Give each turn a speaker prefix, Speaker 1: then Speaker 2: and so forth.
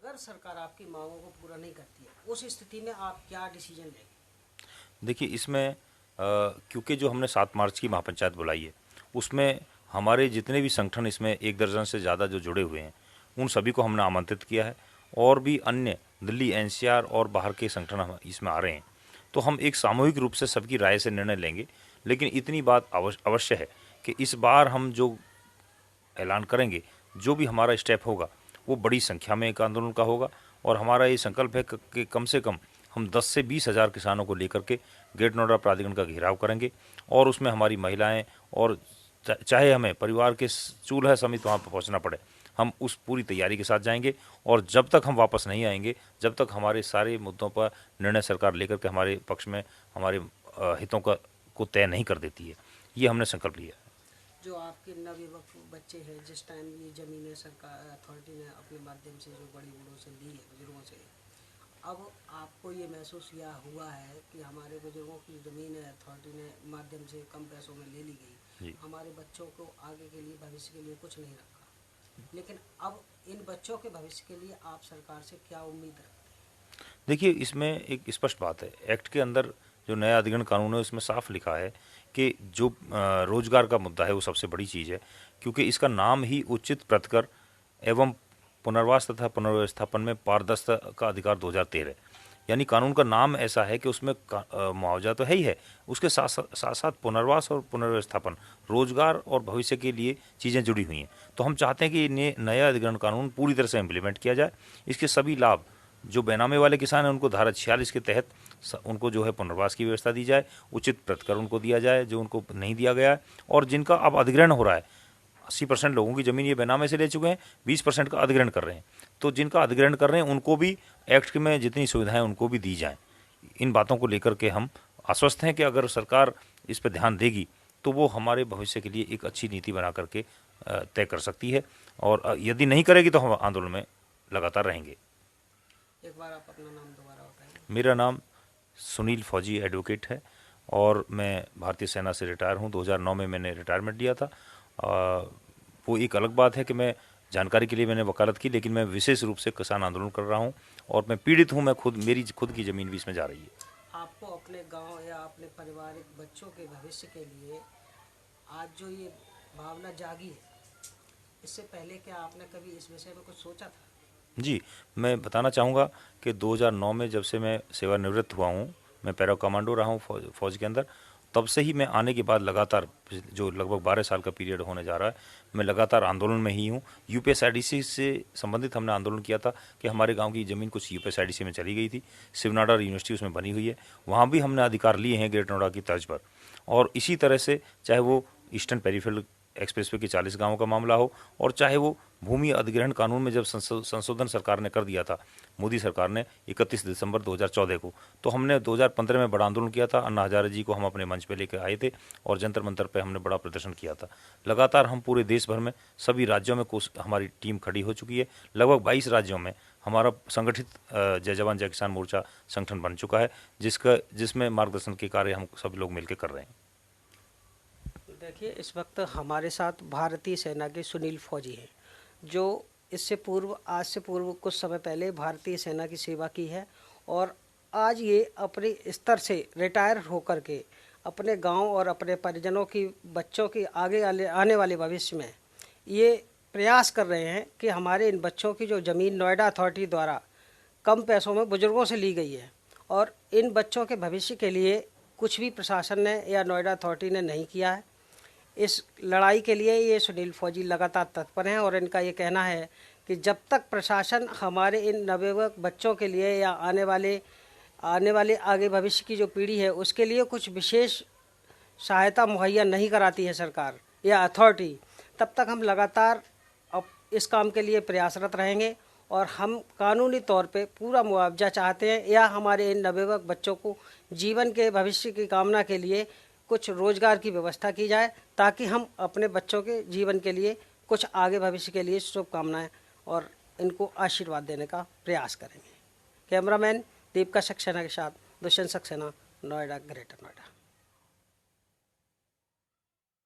Speaker 1: अगर सरकार आपकी मांगों को पूरा नहीं करती है, उस स्थिति में आप क्या डिसीजन लेंगे?
Speaker 2: देखिए इसमें क्योंकि जो हमने 7 मार्च की महापंचायत बुलाई है, उसमें हमारे जितने भी संगठन इसमें 1 दर्जन से ज़्यादा जो जुड़े हुए हैं, उन सभी को हमने आमंत्रित किया है। और भी अन्य दिल्ली एनसीआर और बाहर के संगठन हम इसमें आ रहे हैं। तो हम एक सामूहिक रूप से सबकी राय से निर्णय लेंगे। लेकिन इतनी बात अवश्य है कि इस बार हम जो ऐलान करेंगे, जो भी हमारा स्टेप होगा, वो बड़ी संख्या में एक आंदोलन का होगा। और हमारा ये संकल्प है कि कम से कम हम 10 से 20 हज़ार किसानों को लेकर के ग्रेट नोएडा प्राधिकरण का घेराव करेंगे। और उसमें हमारी महिलाएं और चाहे हमें परिवार के चूल्हा समेत वहाँ पर पहुँचना पड़े, हम उस पूरी तैयारी के साथ जाएंगे। और जब तक हम वापस नहीं आएंगे, जब तक हमारे सारे मुद्दों पर निर्णय सरकार लेकर के हमारे पक्ष में हमारे हितों का को तय नहीं कर देती है, ये हमने संकल्प लिया है।
Speaker 1: जो आपके नवयुवक बच्चे हैं, जिस टाइम ये ज़मीनें सरकार अथॉरिटी ने अपने माध्यम से जो बड़ी बूढ़ों से ली है, बुजुर्गों से, अब आपको ये महसूस या हुआ है कि हमारे बुजुर्गों की ज़मीन है अथॉरिटी ने माध्यम से कम पैसों में ले ली गई, हमारे बच्चों को आगे के लिए भविष्य के लिए कुछ नहीं रखा, लेकिन अब इन बच्चों के भविष्य के लिए आप सरकार से क्या उम्मीद रखते हैं?
Speaker 2: देखिए इसमें एक स्पष्ट बात है, एक्ट के अंदर जो नया अधिग्रहण कानून है उसमें साफ लिखा है कि जो रोजगार का मुद्दा है वो सबसे बड़ी चीज़ है। क्योंकि इसका नाम ही उचित प्रतिकर एवं पुनर्वास तथा पुनर्व्यवस्थापन में पारदर्शिता का अधिकार 2013, यानी कानून का नाम ऐसा है कि उसमें मुआवजा तो है ही है, उसके साथ साथ पुनर्वास और पुनर्व्यवस्थापन, रोजगार और भविष्य के लिए चीज़ें जुड़ी हुई हैं। तो हम चाहते हैं कि ये नया अधिग्रहण कानून पूरी तरह से इम्प्लीमेंट किया जाए। इसके सभी लाभ जो बेनामे वाले किसान हैं उनको धारा 46 के तहत उनको जो है पुनर्वास की व्यवस्था दी जाए, उचित प्रतिकर उनको दिया जाए जो उनको नहीं दिया गया है। और जिनका अब अधिग्रहण हो रहा है, 80% लोगों की ज़मीन ये बेनामे से ले चुके हैं, 20% का अधिग्रहण कर रहे हैं। तो जिनका अधिग्रहण कर रहे हैं उनको भी एक्ट में जितनी सुविधाएं उनको भी दी जाएं। इन बातों को लेकर के हम आश्वस्त हैं कि अगर सरकार इस पर ध्यान देगी तो वो हमारे भविष्य के लिए एक अच्छी नीति बना करके तय कर सकती है। और यदि नहीं करेगी तो हम आंदोलन में लगातार रहेंगे।
Speaker 1: एक बार आप अपना नाम दोबारा बताएं।
Speaker 2: मेरा नाम सुनील फौजी एडवोकेट है और मैं भारतीय सेना से रिटायर हूँ। 2009 में मैंने रिटायरमेंट लिया था। वो एक अलग बात है कि मैं जानकारी के लिए मैंने वकालत की, लेकिन मैं विशेष रूप से किसान आंदोलन कर रहा हूँ और मैं पीड़ित हूँ। मैं खुद, मेरी खुद की ज़मीन भी इसमें जा रही है।
Speaker 1: आपको अपने गांव या अपने पारिवारिक बच्चों के भविष्य के लिए आज जो ये भावना जागी है, इससे पहले क्या आपने कभी इस विषय में कुछ सोचा था?
Speaker 2: जी, मैं बताना चाहूँगा कि 2009 में जब से मैं सेवानिवृत्त हुआ हूँ, मैं पैरा कमांडो रहा हूँ फौज के अंदर, तब से ही मैं आने के बाद लगातार जो लगभग 12 साल का पीरियड होने जा रहा है, मैं लगातार आंदोलन में ही हूँ। यूपीएसआईडीसी से संबंधित हमने आंदोलन किया था कि हमारे गांव की ज़मीन कुछ यूपीएसआईडीसी में चली गई थी। शिवनाडा यूनिवर्सिटी उसमें बनी हुई है, वहाँ भी हमने अधिकार लिए हैं ग्रेट नोएडा की तर्ज पर। और इसी तरह से चाहे वो ईस्टर्न पेरीफेरल एक्सप्रेसवे के 40 गाँवों का मामला हो, और चाहे वो भूमि अधिग्रहण कानून में जब संशोधन सरकार ने कर दिया था, मोदी सरकार ने 31 दिसंबर 2014 को, तो हमने 2015 में बड़ा आंदोलन किया था। अन्ना हजारे जी को हम अपने मंच पे लेकर आए थे और जंतर मंतर पे हमने बड़ा प्रदर्शन किया था। लगातार हम पूरे देश भर में सभी राज्यों में हमारी टीम खड़ी हो चुकी है। लगभग 22 राज्यों में हमारा संगठित जय जवान जय किसान मोर्चा संगठन बन चुका है, जिसमें मार्गदर्शन के कार्य हम सब लोग मिलकर कर रहे हैं।
Speaker 1: देखिए, इस वक्त हमारे साथ भारतीय सेना के सुनील फौजी हैं, जो इससे पूर्व, आज से पूर्व कुछ समय पहले भारतीय सेना की सेवा की है और आज ये अपने स्तर से रिटायर होकर के अपने गांव और अपने परिजनों की, बच्चों की आगे आने वाले भविष्य में ये प्रयास कर रहे हैं कि हमारे इन बच्चों की जो ज़मीन नोएडा अथॉरिटी द्वारा कम पैसों में बुजुर्गों से ली गई है, और इन बच्चों के भविष्य के लिए कुछ भी प्रशासन ने या नोएडा अथॉरिटी ने नहीं किया है। इस लड़ाई के लिए ये सुनील फौजी लगातार तत्पर हैं और इनका ये कहना है कि जब तक प्रशासन हमारे इन नवयुवक बच्चों के लिए या आने वाले आगे भविष्य की जो पीढ़ी है उसके लिए कुछ विशेष सहायता मुहैया नहीं कराती है सरकार या अथॉरिटी, तब तक हम लगातार अब इस काम के लिए प्रयासरत रहेंगे। और हम कानूनी तौर पे पूरा मुआवजा चाहते हैं या हमारे इन नवयुवक बच्चों को जीवन के भविष्य की कामना के लिए कुछ रोजगार की व्यवस्था की जाए, ताकि हम अपने बच्चों के जीवन के लिए कुछ आगे भविष्य के लिए शुभकामनाएं और इनको आशीर्वाद देने का प्रयास करेंगे। कैमरामैन दीपिका सक्सेना के साथ दुष्यंत सक्सेना, नोएडा, ग्रेटर नोएडा।